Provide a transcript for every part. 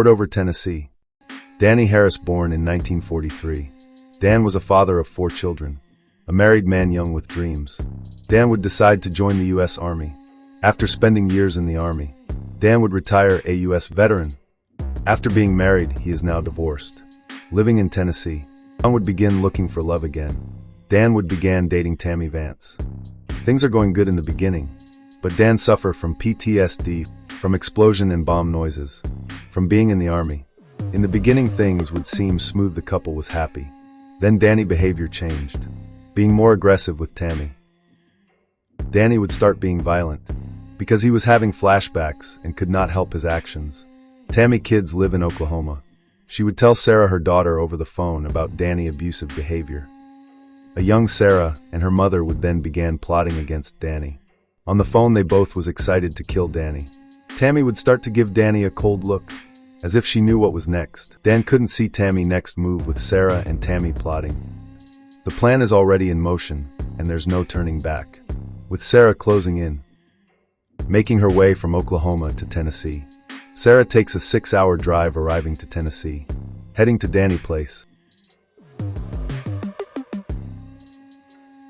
Cordover, Tennessee. Danny Harris born in 1943. Dan was a father of 4 children, a married man young with dreams. Dan would decide to join the U.S. Army. After spending years in the Army, Dan would retire a U.S. veteran. After being married, he is now divorced. Living in Tennessee, Dan would begin looking for love again. Dan would begin dating Tammy Vance. Things are going good in the beginning, but Dan suffered from PTSD, from explosion and bomb noises, from being in the Army. In the beginning things would seem smooth, the couple was happy. Then Danny behavior changed, being more aggressive with Tammy. Danny would start being violent, because he was having flashbacks and could not help his actions. Tammy kids live in Oklahoma. She would tell Sarah, her daughter, over the phone about Danny abusive behavior. A young Sarah and her mother would then begin plotting against Danny. On the phone they both was excited to kill Danny. Tammy would start to give Danny a cold look, as if she knew what was next. Dan couldn't see Tammy next move with Sarah and Tammy plotting. The plan is already in motion, and there's no turning back. With Sarah closing in, making her way from Oklahoma to Tennessee. Sarah takes a 6-hour drive arriving to Tennessee, heading to Danny Place.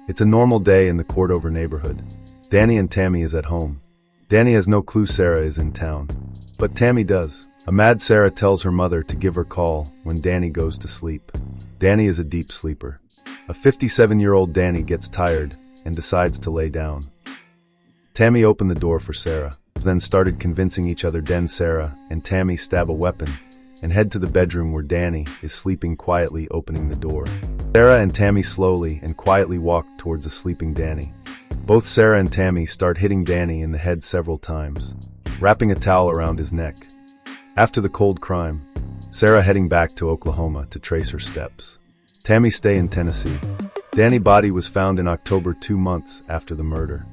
It's a normal day in the Cordover neighborhood. Danny and Tammy is at home. Danny has no clue Sarah is in town, but Tammy does. A mad Sarah tells her mother to give her call when Danny goes to sleep. Danny is a deep sleeper. A 57-year-old Danny gets tired and decides to lay down. Tammy opened the door for Sarah, then started convincing each other. Then Sarah and Tammy stab a weapon and head to the bedroom where Danny is sleeping, quietly opening the door. Sarah and Tammy slowly and quietly walk towards a sleeping Danny. Both Sarah and Tammy start hitting Danny in the head several times, wrapping a towel around his neck. After the cold crime, Sarah heading back to Oklahoma to trace her steps. Tammy stay in Tennessee. Danny's body was found in October, 2 months after the murder.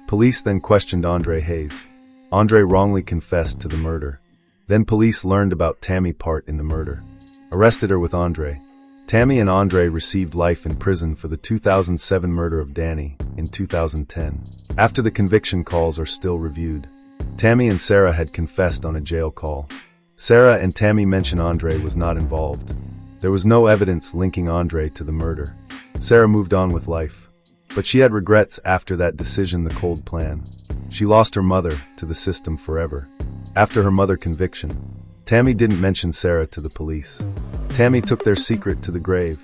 Police then questioned Andre Hayes. Andre wrongly confessed to the murder. Then police learned about Tammy's part in the murder. Arrested her with Andre. Tammy and Andre received life in prison for the 2007 murder of Danny in 2010. After the conviction calls are still reviewed. Tammy and Sarah had confessed on a jail call. Sarah and Tammy mention Andre was not involved. There was no evidence linking Andre to the murder. Sarah moved on with life. But she had regrets after that decision, the cold plan. She lost her mother to the system forever. After her mother conviction, Tammy didn't mention Sarah to the police. Tammy took their secret to the grave.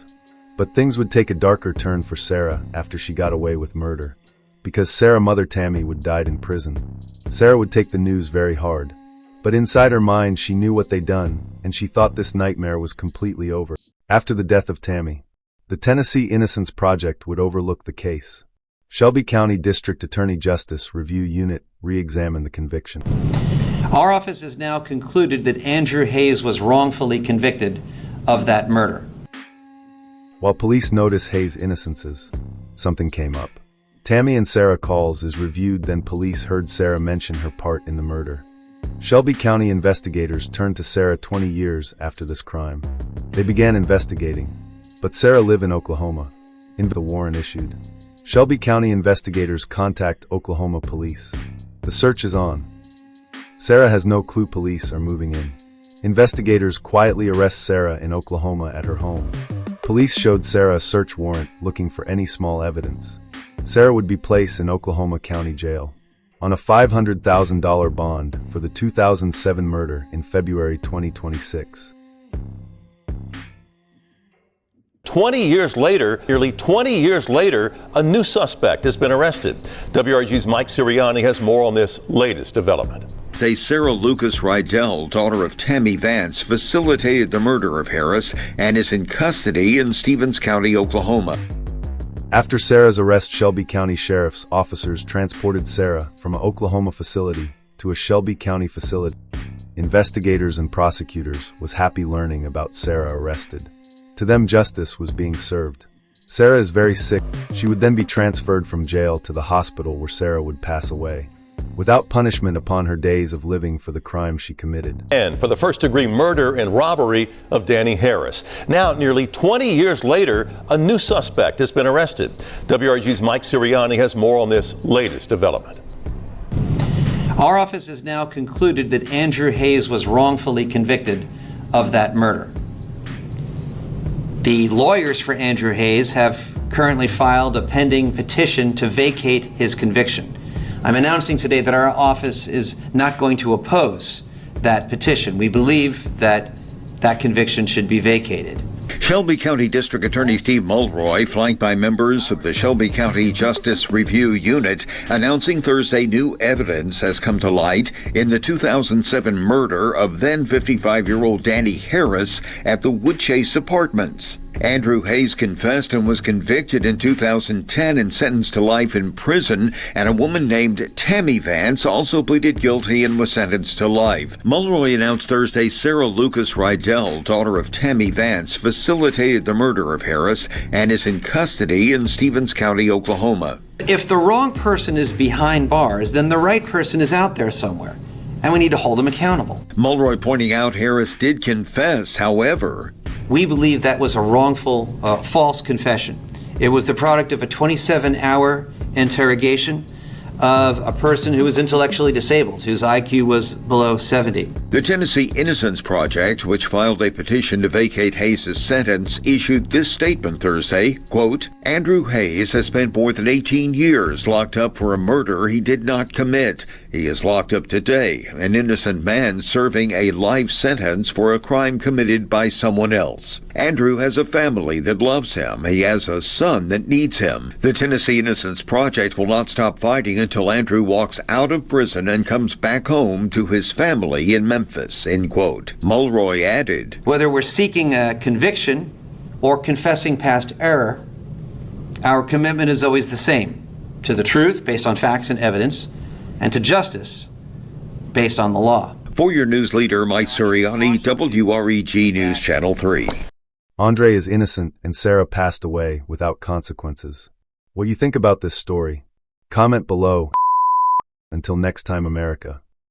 But things would take a darker turn for Sarah after she got away with murder. Because Sarah's mother Tammy would died in prison. Sarah would take the news very hard. But inside her mind she knew what they'd done, and she thought this nightmare was completely over. After the death of Tammy, the Tennessee Innocence Project would overlook the case. Shelby County District Attorney Justice Review Unit re-examined the conviction. Our office has now concluded that Andrew Hayes was wrongfully convicted of that murder. While police notice Hayes' innocences, something came up. Tammy and Sarah calls is reviewed, then police heard Sarah mention her part in the murder. Shelby County investigators turned to Sarah 20 years after this crime. They began investigating. But Sarah lived in Oklahoma. The warrant issued. Shelby County investigators contact Oklahoma police. The search is on. Sarah has no clue police are moving in. Investigators quietly arrest Sarah in Oklahoma at her home. Police showed Sarah a search warrant looking for any small evidence. Sarah would be placed in Oklahoma County Jail on a $500,000 bond for the 2007 murder in February 2026. 20 years later, nearly 20 years later, a new suspect has been arrested. WRG's Mike Sirianni has more on this latest development. Say Sarah Lucas Rydell, daughter of Tammy Vance, facilitated the murder of Harris and is in custody in Stevens County, Oklahoma. After Sarah's arrest, Shelby County Sheriff's officers transported Sarah from an Oklahoma facility to a Shelby County facility. Investigators and prosecutors was happy learning about Sarah arrested. To them, justice was being served. Sarah is very sick. She would then be transferred from jail to the hospital where Sarah would pass away. without punishment upon her days of living for the crime she committed. And for the first-degree murder and robbery of Danny Harris. Now, nearly 20 years later, a new suspect has been arrested. WRG's Mike Sirianni has more on this latest development. Our office has now concluded that Andrew Hayes was wrongfully convicted of that murder. The lawyers for Andrew Hayes have currently filed a pending petition to vacate his conviction. I'm announcing today that our office is not going to oppose that petition. We believe that that conviction should be vacated. Shelby County District Attorney Steve Mulroy, flanked by members of the Shelby County Justice Review Unit, announcing Thursday new evidence has come to light in the 2007 murder of then 55-year-old Danny Harris at the Woodchase Apartments. Andrew Hayes confessed and was convicted in 2010 and sentenced to life in prison, and a woman named Tammy Vance also pleaded guilty and was sentenced to life. Mulroy announced Thursday Sarah Lucas Rydell, daughter of Tammy Vance, facilitated the murder of Harris and is in custody in Stevens County, Oklahoma. If the wrong person is behind bars, then the right person is out there somewhere, and we need to hold him accountable. Mulroy pointing out Harris did confess, however. We believe that was a wrongful, false confession. It was the product of a 27-hour interrogation of a person who was intellectually disabled, whose IQ was below 70. The Tennessee Innocence Project, which filed a petition to vacate Hayes' sentence, issued this statement Thursday, quote, Andrew Hayes has spent more than 18 years locked up for a murder he did not commit. He is locked up today, an innocent man serving a life sentence for a crime committed by someone else. Andrew has a family that loves him. He has a son that needs him. The Tennessee Innocence Project will not stop fighting until Andrew walks out of prison and comes back home to his family in Memphis, end quote. Mulroy added, Whether we're seeking a conviction or confessing past error, our commitment is always the same: to the truth based on facts and evidence, and to justice based on the law. For your news leader, Mike Sirianni, WREG News Channel 3. Andre is innocent and Sarah passed away without consequences. What do you think about this story? Comment below. Until next time, America.